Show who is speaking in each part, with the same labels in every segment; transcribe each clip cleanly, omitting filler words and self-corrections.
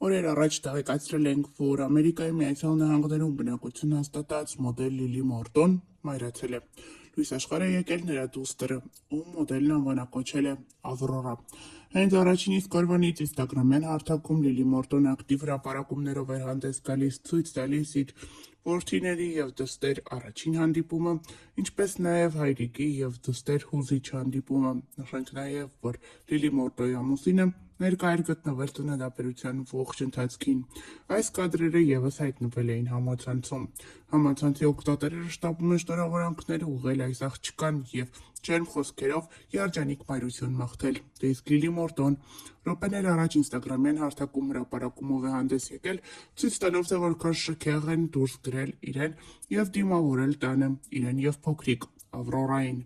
Speaker 1: Օրեր առաջ տեղեկացրել ենք, որ Ամերիկայի Միացյալ Նահանգներում բնակություն հաստատած մոդել Լիլի Մորտոն մայրացել է։ Լույս աշխարհ է եկել նրա դուստրը, ում մոդելն անվանակոչել է Ավրորա։ Հենց առաջին իսկ օրվանից ինստագրամյան հարթակում Լիլի Մորտոն ակտիվ հրապարակումներով էր հանդես գալիս, ցույց տալիս իր որդիների եւ դստեր առաջին հանդիպումը, ինչպես նաեւ հայրիկի եւ դստեր հուզիչ հանդիպումը։ Նշենք նաեւ, որ Լիլի Մորտոյի ամուսինը ներկա էր գտնվել տնտեսական ողջ ընթացքին։ Այս կադրերը եւս հայտնվել էին համացանցում։ Համացանցի օգտատերերը շտապում են շնորհավորանքներ ուղղել այս աղջկան եւ ջերմ խոսքերով երջանիկ մայրություն մաղթել։ Դե իսկ Լիլի Մորտոն րոպեներ առաջ ինստագրամյան հարթակում հրապարակումով է հանդես եկել, ցույց տալով, թե որքան շքեղ են դուրս գրել իրեն եւ դիմավորել տանը իրեն եւ փոքրիկ Ավրորային։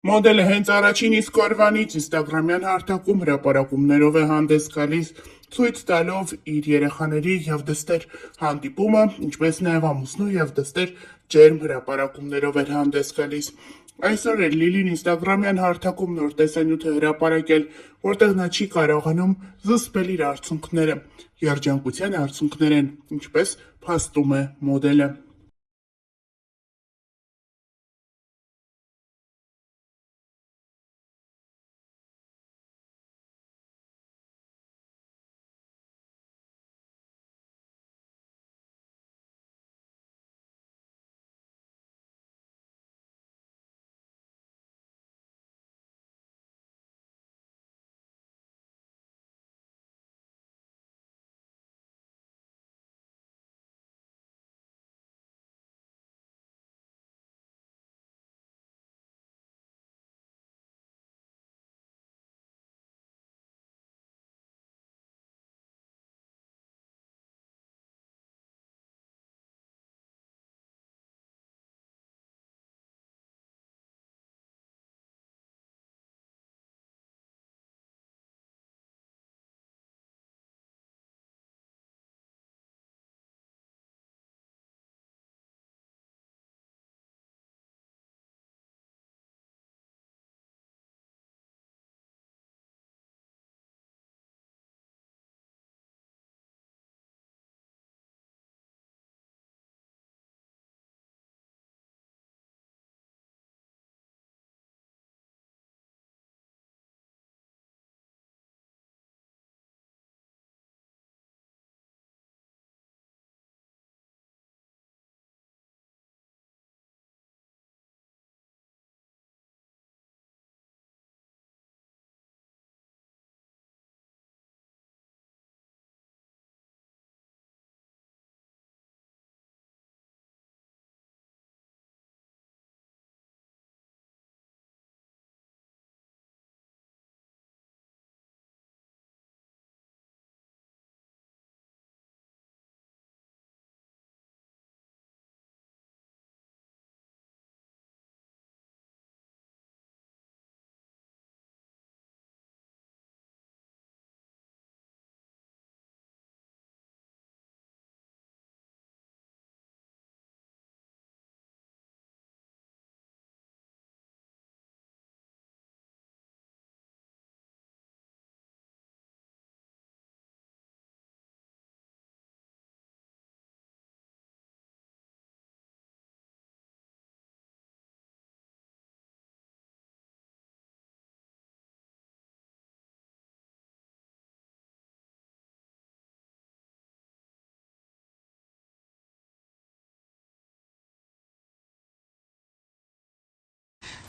Speaker 1: Մոդելը հենց առաջին իսկ օրվանից ինստագրամյան հարթակում հրապարակումներով է հանդես գալիս, ցույց տալով իր երեխաների եւ դստեր հանդիպումը, ինչպես նաեւ ամուսնու եւ դստեր ջերմ հրապարակումներով էր հանդես գալիս։ Այսօր էլ Լիլին ինստագրամյան հարթակում նոր տեսանյութ է հրապարակել, որտեղ նա չի կարողանում զսպել իր արցունքները։ Երջանկության արցունքներ են, ինչպես փաստում է մոդելը։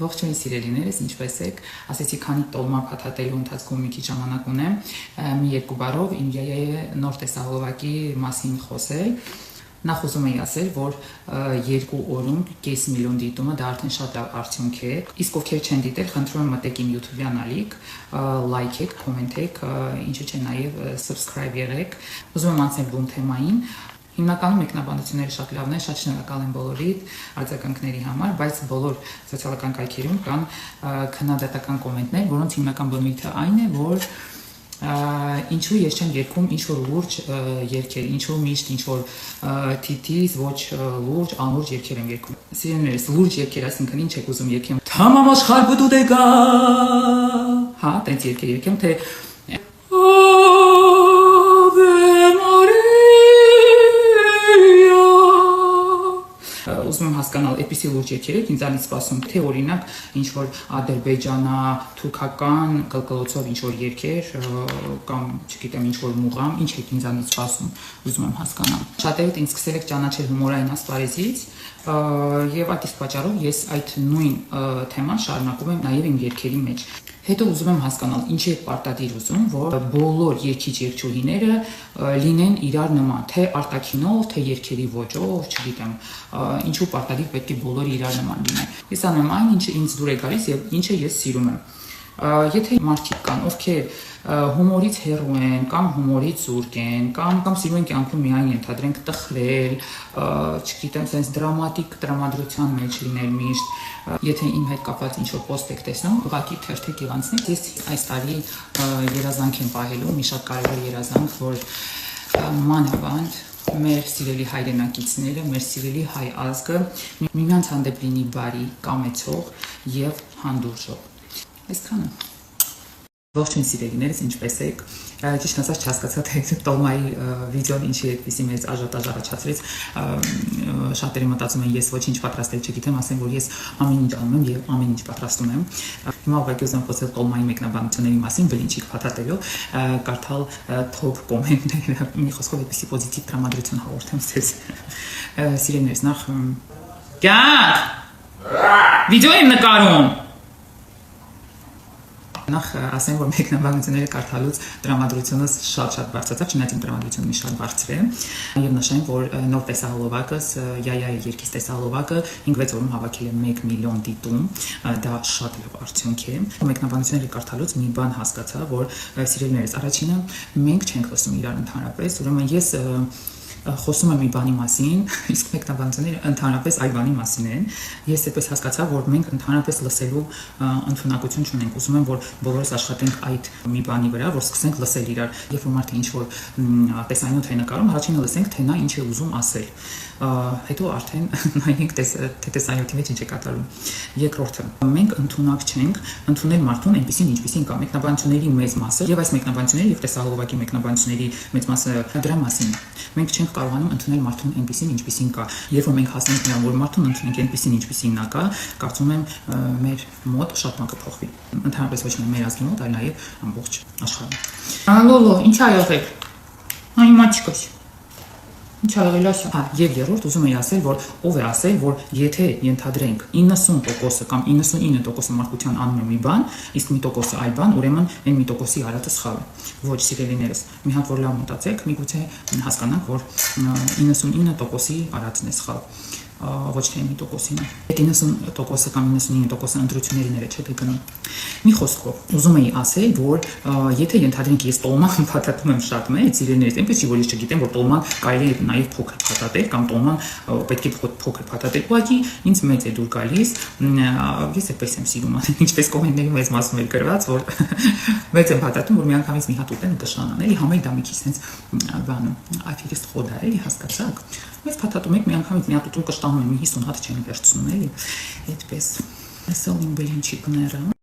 Speaker 2: Ողջույն սիրելիներս, ինչպես եք, ասեցի քանի տոլմա փաթաթելու ընթացքում մի քիչ ժամանակ ունեմ, մի երկու բառով իմ նոր տեսահոլովակի մասին խոսել։ Նախ ուզում եի ասել, որ 2 օրում 500 միլիոն դիտումը դա արդեն շատ արդյունք է։ Իսկ ովքեր չեն դիտել, խնդրում եմ մտեք իմ YouTube-յան ալիք, լայքեք, կոմենտեք, ինչու՞ չէ նաև subscribe եղեք։ Ուզում եմ անցնել բուն թեմային։ Հիմնականում մեկնաբանությունները շատ լավն են, շատ շնորհակալ եմ բոլորիդ արձագանքների համար, բայց բոլոր սոցիալական կայքերում կան քննադատական կոմենտներ, որոնց հիմնական բնույթը այն է, որ Ինչու ես չեմ երգում ինչ որ լուրջ երգեր, ինչու միշտ ինչ որ թիթիզ, ոչ լուրջ, անլուրջ երգեր եմ երգում։ Սիրելիներս, լուրջ երգեր, այսինքն ինչ եք ուզում երգեմ։ Թամամ աշխարհ բդուդեգա։ Հա, տենց երգեր երգեմ, թե ուզում եմ հասկանալ, այդպիսի լուրջ երգեր եք ինձանից սպասում, թե օրինակ ինչ որ ադրբեջանա, թուրքական կլկլոցով ինչ որ երգեր կամ չգիտեմ ինչ որ մուղամ, ինչ եք ինձանից սպասում, ուզում եմ հասկանալ։ Շատերդ ինձ սկսել եք ճանաչել հումորային ասպարեզից, եւ այդ իսկ պատճառով ես այդ նույն թեման շարունակում եմ նաեւ իմ երգերի մեջ։ Հետո ուզում եմ հասկանալ, ինչի եք պարտադիր ուզում, որ բոլոր երգիչ-երգչուհիները լինեն իրար նման, թե արտաքինով, թե երգերի ոճով, չգիտեմ, ինչու պարտադիր պետք է բոլորը իրար նման լինեն։ Ես անում այն, ինչը ինձ դուր է գալիս եւ ինչը ես սիրում եմ։ Եթե մարդիկ կան, ովքեր հումորից հեռու են, կամ հումորից զուրկ են, կամ սիրում են կյանքում միայն ենթադրենք տխրել, չգիտեմ, sense դրամատիկ տրամադրության մեջ լինել միշտ, եթե իմ հետ կապված ինչ-որ post եք տեսնում, ուղղակի թերթեք եւ անցնեք։ Ես այս տարի երազանք եմ պահելու, մի շատ կարևոր երազանք, որ մանավանդ մեր սիրելի հայրենակիցները, մեր սիրելի հայ ազգը միմյանց հանդեպ լինի բարի, կամեցող եւ հանդուրժող։ Այսքանը։ Ողջույն սիրելիներս, ինչպե՞ս եք։ Ճիշտ ասած չհասկացա թե Տոլմայի վիդեոն ինչի այդպեսի մեծ աժիոտաժ առաջացրեց։ Շատերը մտածում են ես ոչինչ պատրաստել չգիտեմ, ասեմ որ ես ամեն ինչ անում եմ եւ ամեն ինչ պատրաստում եմ։ Հիմա ուղղակի ուզում եմ խոսել Տոլմայի մեկնաբանությունների մասին, բլինչիկ փաթաթելով, կարդալ top կոմենտները, մի խոսքով այդպեսի պոզիտիվ տրամադրություն հաղորդեմ ցեզ։ Սիրելիներս, նախ Կյանք վիդեո եմ նկարում։ Նախ ասեմ, որ մեկնաբանությունները կարդալուց տրամադրությունս շատ բարձրացավ, չնայած իմ տրամադրությունը մի շատ բարձր է, եւ նշեմ, որ նոր տեսահոլովակս, Յայայի երկիս տեսահոլովակը 5-6 օրում հավաքել է 1 միլիոն դիտում, դա շատ լավ արդյունք է։ Մեկնաբանությունները կարդալուց մի բան հասկացա, որ սիրելիներս, առաջինը մենք չենք լսում իրար ընդհանրապես, ուրեմն ես խոսում եմ մի բանի մասին, իսկ մեկնաբանությունները ընդհանրապես այդ բանի մասին են։ Ես այդպես հասկացա, որ մենք ընդհանրապես լսելու ընդունակություն չունենք։ Ուզում եմ, որ բոլորս աշխատենք այդ մի բանի վրա, որ սկսենք լսել իրար։ Երբ որ մարդը ինչ-որ տեսանյութ է նկարում, առաջինը լսենք, թե նա ինչ է ուզում ասել։ Հետո արդեն նայենք թե տեսանյութի մեջ ինչ է կատարում։ Երկրորդը, մենք ընդունակ չենք ընդունել մարդուն այնպեսին ինչպեսին կա։ Մեկնաբանությունների մեծ մասը եւ այս մեկնաբանությունների եւ տեսահոլովակի մեկնաբանությունների մեծ մասը դրա մասին է։ Մենք չենք կարողանում ընդունել մարդուն այնպեսին ինչպեսին կա։ Երբ որ մենք հասնենք նրան, որ մարդուն ընդունենք այնպեսին ինչպեսին նա կա, կարծում եմ մեր մոտ շատ բան կփոխվի։ Ընդհանրապես ոչ միայն մեր ազգի մոտ, այլ նաեւ ամբողջ աշխարհում։ Լոլո, ինչ ա եղել։ Այ մաչկոս։ Ինչ ա եղել ասա։ Հա, եւ երրորդ ուզում եի ասել, որ ով է ասել, որ եթե ենթադրենք 90% կամ 99% մարդկության անում է մի բան, իսկ մի տոկոսը այլ բան, ուրեմն այն մի տոկոսի արածը սխալ է։ Ոչ, սիրելիներս, մի հատ որ լավ մտածեք, միգուցե հասկանանք, որ 99%-ի արածն է սխալ, ոչ թե մի տոկոսին է։ Այդ 90% կամ 99% ընտրությունների չէ թե գնում։ Մի խոսքով, ուզում եի ասել, որ եթե ենթադրենք ես տոլման փաթաթում եմ շատ մեծ, իրենից, այնպես չի որ ես չգիտեմ, որ տոլման կարելի է նաև փոքր փաթաթել կամ տոլման պետք է փոքր փաթաթել։ Ուղղակի ինձ մեծ է դուր գալիս, ես այդպես եմ սիրում անել, ինչպես կոմենտների մեծ մասում էր գրված, որ մեծ եմ փաթաթում, որ միանգամից մի հատ ուտեմ կշանան, էլի համել դա մի քիչ sense բանում, аферист խոդա, էլի հասկացաք։ Մեծ փաթաթում եք միանգամից մի հատ ուտում կշտանում եմ, 50 հատ չեմ վերցնում, էլի։ Այդպես։ Այսօր իմ բլինչիկները